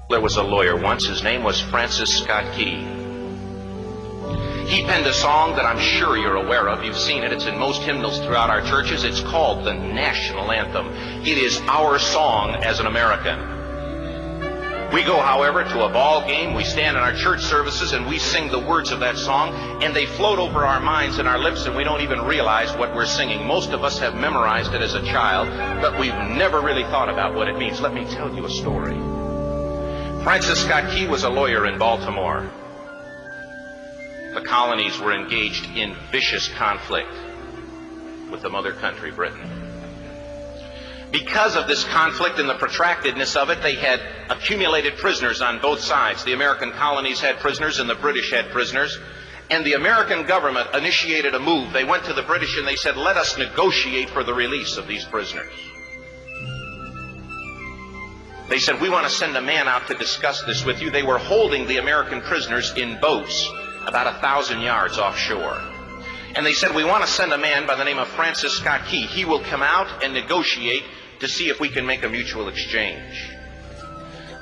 There was a lawyer once. His name was Francis Scott Key. He penned a song that I'm sure you're aware of. You've seen it. It's in most hymnals throughout our churches. It's called the National Anthem. It is our song as an American. We go, however, to a ball game. We stand in our church services and we sing the words of that song, and they float over our minds and our lips, and we don't even realize what we're singing. Most of us have memorized it as a child, but we've never really thought about what it means. Let me tell you a story. Francis Scott Key was a lawyer in Baltimore. The colonies were engaged in vicious conflict with the mother country, Britain. Because of this conflict and the protractedness of it, they had accumulated prisoners on both sides. The American colonies had prisoners and the British had prisoners. And the American government initiated a move. They went to the British and they said, let us negotiate for the release of these prisoners. They said, we want to send a man out to discuss this with you. They were holding the American prisoners in boats about 1,000 yards offshore. And they said, we want to send a man by the name of Francis Scott Key. He will come out and negotiate to see if we can make a mutual exchange.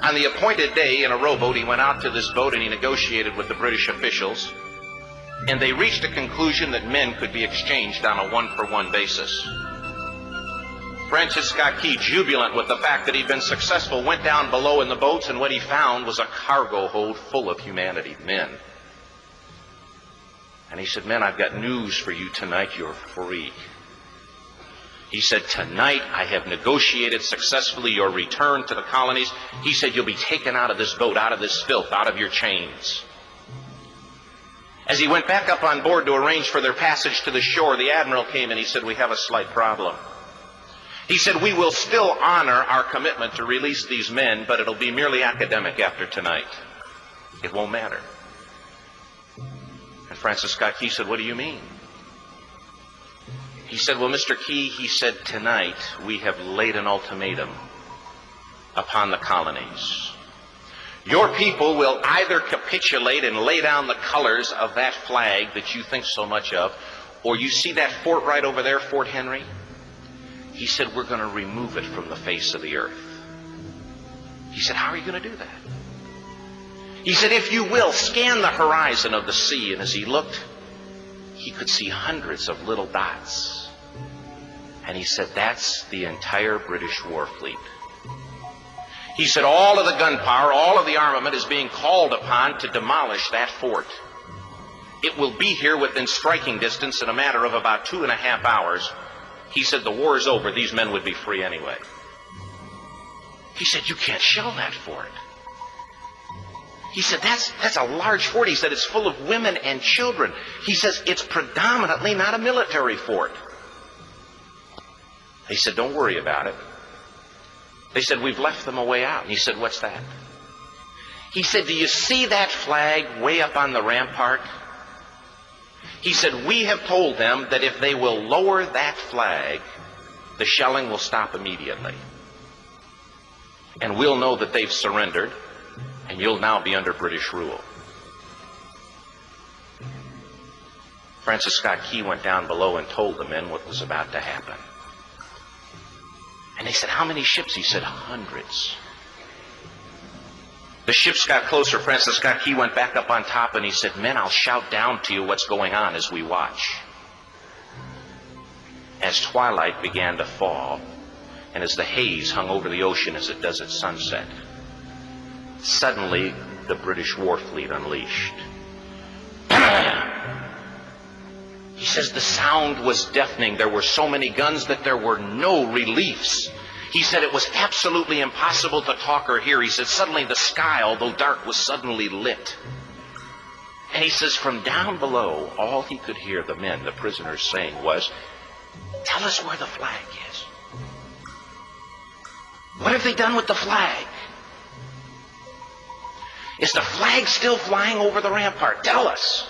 On the appointed day, in a rowboat, he went out to this boat and he negotiated with the British officials. And they reached a conclusion that men could be exchanged on a one-for-one basis. Francis Scott Key, jubilant with the fact that he'd been successful, went down below in the boats, and what he found was a cargo hold full of humanity, men. And he said, men, I've got news for you tonight. You're free. He said, tonight I have negotiated successfully your return to the colonies. He said, you'll be taken out of this boat, out of this filth, out of your chains. As he went back up on board to arrange for their passage to the shore, the admiral came and he said, we have a slight problem. He said, we will still honor our commitment to release these men, but it'll be merely academic after tonight. It won't matter. And Francis Scott Key said, what do you mean? He said, well, Mr. Key, he said, tonight we have laid an ultimatum upon the colonies. Your people will either capitulate and lay down the colors of that flag that you think so much of, or you see that fort right over there, Fort Henry? He said, we're going to remove it from the face of the earth. He said, how are you going to do that? He said, if you will, scan the horizon of the sea. And as he looked, he could see hundreds of little dots. And he said, that's the entire British war fleet. He said, all of the gunpowder, all of the armament is being called upon to demolish that fort. It will be here within striking distance in a matter of about 2.5 hours. He said, the war is over. These men would be free anyway. He said, you can't shell that fort. He said, that's a large fort. He said, it's full of women and children. He says, it's predominantly not a military fort. He said, don't worry about it. They said, we've left them a way out. And he said, what's that? He said, do you see that flag way up on the rampart? He said, we have told them that if they will lower that flag, the shelling will stop immediately. And we'll know that they've surrendered, and you'll now be under British rule. Francis Scott Key went down below and told the men what was about to happen. And they said, how many ships? He said, hundreds. The ships got closer. Francis Scott Key went back up on top and he said, men, I'll shout down to you what's going on as we watch. As twilight began to fall, and as the haze hung over the ocean as it does at sunset, suddenly the British war fleet unleashed. He says the sound was deafening. There were so many guns that there were no reliefs. He said it was absolutely impossible to talk or hear. He said suddenly the sky, although dark, was suddenly lit. And he says from down below, all he could hear the men, the prisoners, saying was, tell us where the flag is. What have they done with the flag? Is the flag still flying over the rampart? Tell us.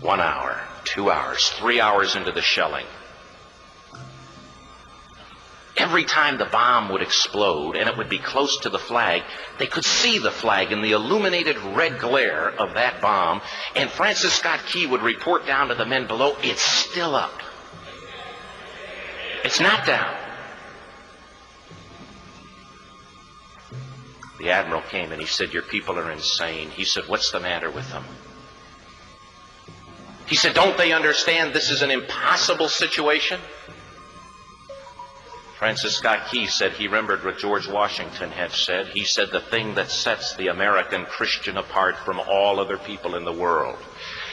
1 hour, 2 hours, 3 hours into the shelling, every time the bomb would explode and it would be close to the flag, they could see the flag in the illuminated red glare of that bomb. And Francis Scott Key would report down to the men below, it's still up. It's not down. The admiral came and he said, "Your people are insane." He said, "What's the matter with them?" He said, "Don't they understand this is an impossible situation?" Francis Scott Key said he remembered what George Washington had said. He said, "The thing that sets the American Christian apart from all other people in the world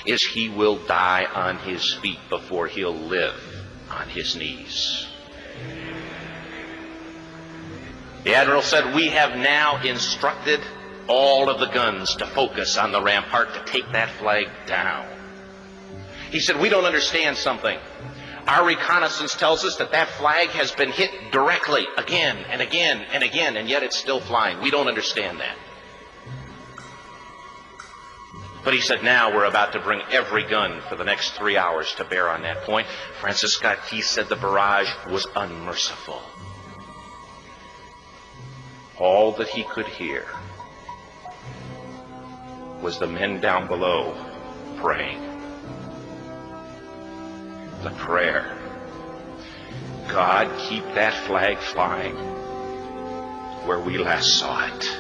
is he will die on his feet before he'll live on his knees." The admiral said, "We have now instructed all of the guns to focus on the rampart to take that flag down." He said, "We don't understand something. Our reconnaissance tells us that that flag has been hit directly again and again and again, and yet it's still flying. We don't understand that." But he said, "Now we're about to bring every gun for the next 3 hours to bear on that point." Francis Scott Key said the barrage was unmerciful. All that he could hear was the men down below praying. The prayer, "God, keep that flag flying where we last saw it."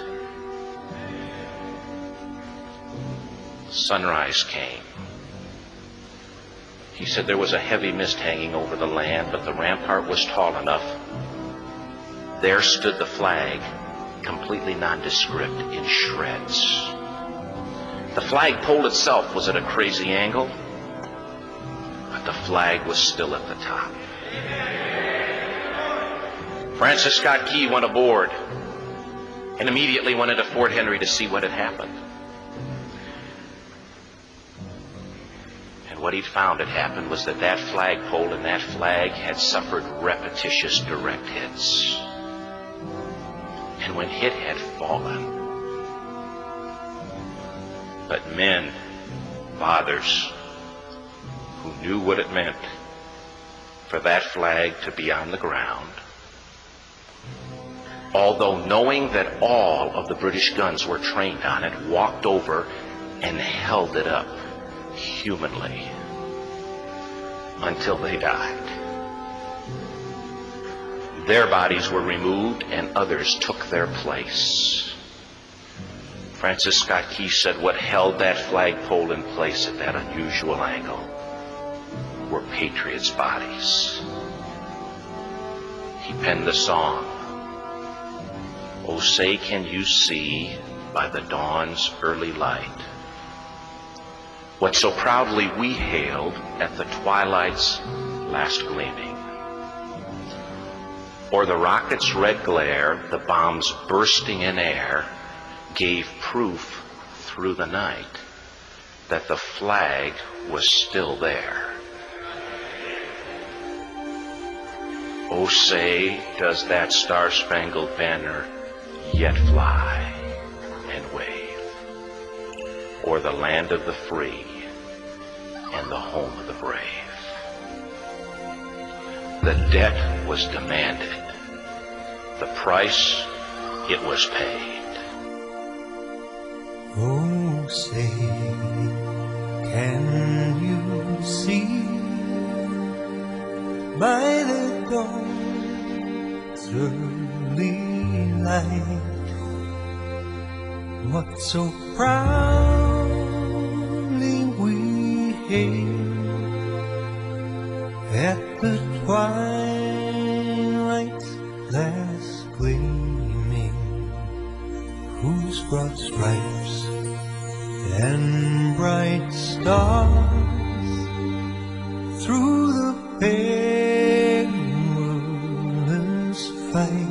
Sunrise came. He said there was a heavy mist hanging over the land, but the rampart was tall enough. There stood the flag, completely nondescript, in shreds. The flagpole itself was at a crazy angle, but the flag was still at the top. Francis Scott Key went aboard and immediately went into Fort Henry to see what had happened. And what he'd found had happened was that that flagpole and that flag had suffered repetitious direct hits. And when it had fallen, but men, fathers, who knew what it meant for that flag to be on the ground, although knowing that all of the British guns were trained on it, walked over and held it up humanly until they died. Their bodies were removed and others took their place. Francis Scott Key said what held that flagpole in place at that unusual angle were patriots' bodies. He penned the song, "Oh, say can you see by the dawn's early light what so proudly we hailed at the twilight's last gleaming? Or the rocket's red glare, the bombs bursting in air, gave proof through the night that the flag was still there. Oh, say, does that star-spangled banner yet fly and wave o'er the land of the free and the home of the brave?" The debt was demanded. The price, it was paid. Oh, say, can you see by the dawn's early light what so proudly we hailed at the twilight's last gleaming, whose broad stripes and bright stars through the perilous fight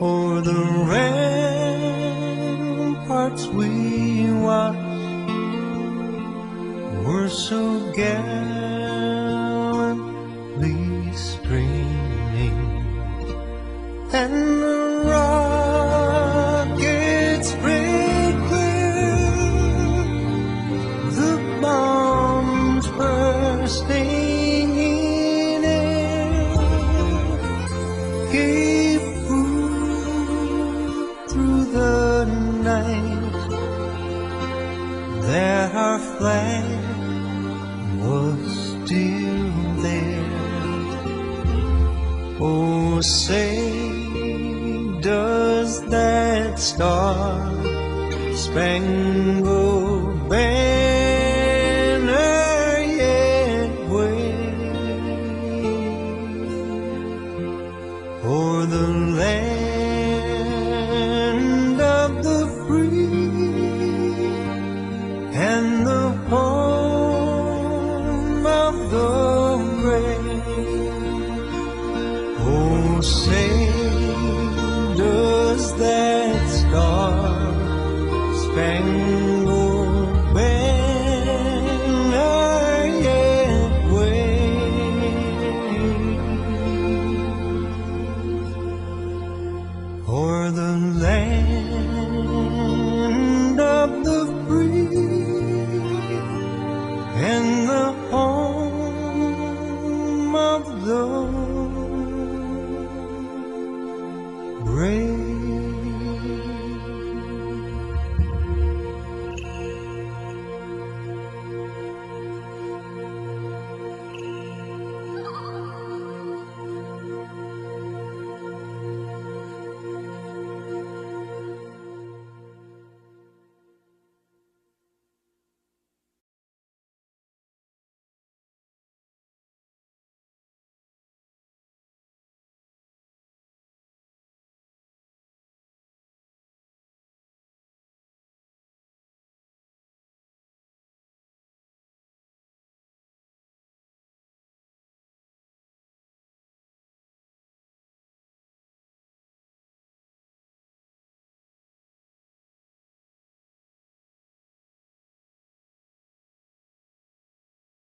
o'er the ramparts we watched were so gallantly streaming, and the rockets break clear, the bombs bursting in air gave proof through the night that our flag was still there. Oh, say, does star-spangled banner yet wave o'er the land of the free and the poor.